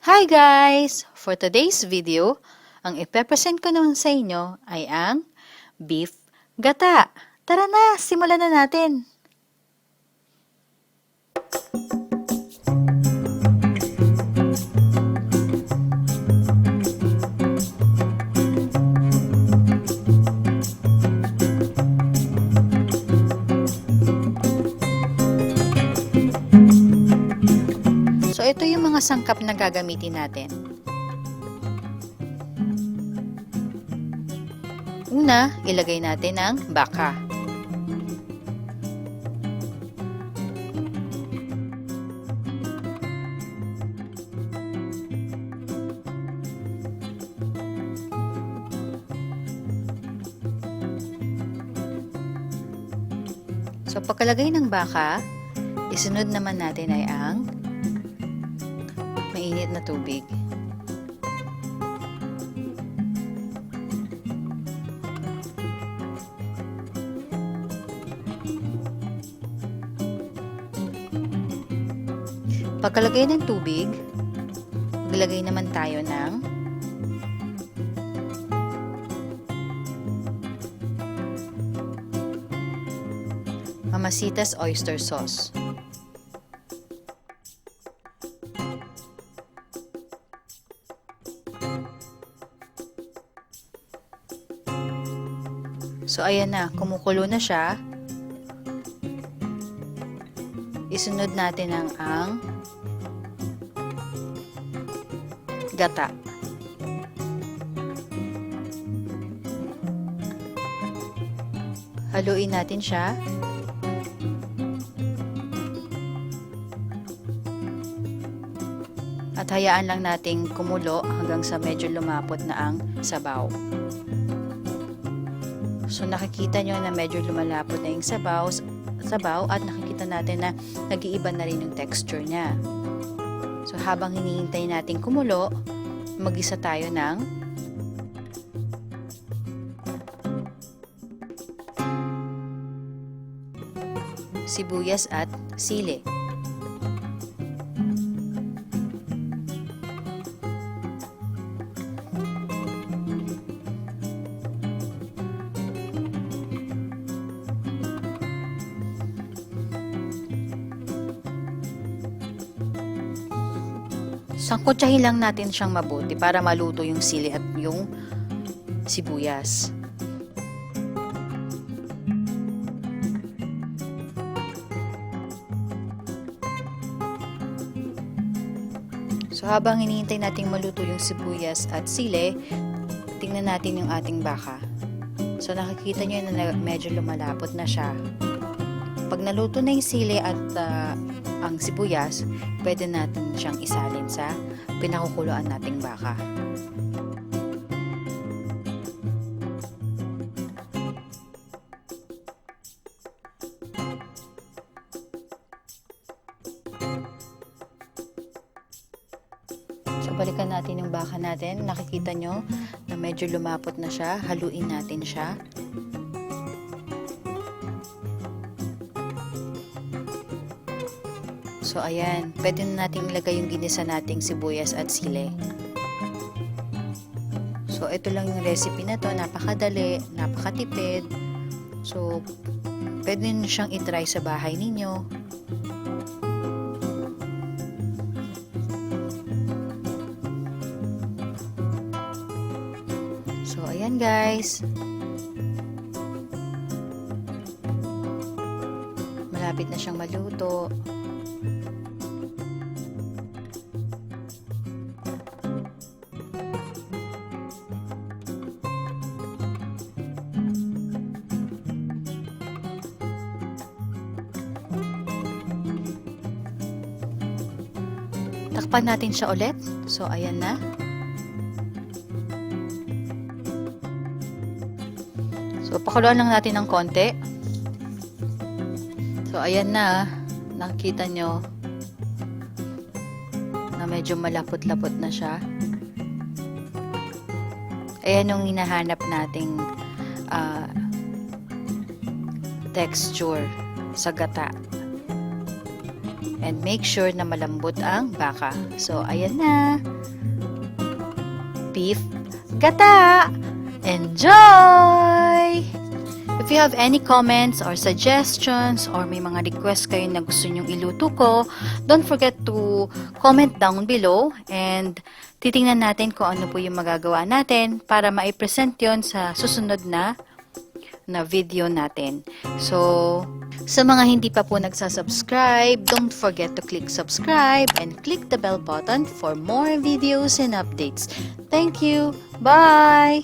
Hi guys! For today's video, ang ipepresent ko naman sa inyo ay ang beef gata. Tara na, simulan na natin! So, ito yung mga sangkap na gagamitin natin. Una, ilagay natin ang baka. So, pagkalagay ng baka, isunod naman natin ay ang mainit na tubig. Pagkalagay ng tubig, maglagay naman tayo ng Mamasitas oyster sauce. So, ayan na. Kumukulo na siya. Isunod natin ang gata. Haluin natin siya. At hayaan lang nating kumulo hanggang sa medyo lumapot na ang sabaw. So, nakikita nyo na medyo lumalapot na yung sabaw at nakikita natin na nag-iiba na rin yung texture niya. So, habang hinihintay natin kumulo, mag-isa tayo ng sibuyas at sili. Sangkotsahin lang natin siyang mabuti para maluto yung sili at yung sibuyas. So, habang hinihintay nating maluto yung sibuyas at sili, tingnan natin yung ating baka. So, nakikita nyo na medyo lumalapot na siya. Pag naluto na yung sili at ang sibuyas, pwede natin siyang isalin sa pinakukuluan nating baka. So, balikan natin yung baka natin. Nakikita nyo na medyo lumapot na siya. Haluin natin siya. So, ayan. Pwede na natin ilagay yung ginisa nating sibuyas at sili. So, ito lang yung recipe na to. Napakadali, napakatipid. So, pwede nyo siyang itry sa bahay ninyo. So, ayan guys. Malapit na siyang maluto. Takpan natin siya ulit. So, ayan na. So, pakuluan lang natin ng konti. So, ayan na. Nakikita nyo na medyo malapot-lapot na siya. Ayan yung hinahanap nating texture sa gata. And make sure na malambot ang baka. So, ayan na. Beef gata! Enjoy! If you have any comments or suggestions or may mga request kayo na gusto nyong iluto ko, don't forget to comment down below and titingnan natin kung ano po yung magagawa natin para ma-present yon sa susunod na video natin. So, sa mga hindi pa po nagsasubscribe, don't forget to click subscribe and click the bell button for more videos and updates. Thank you! Bye!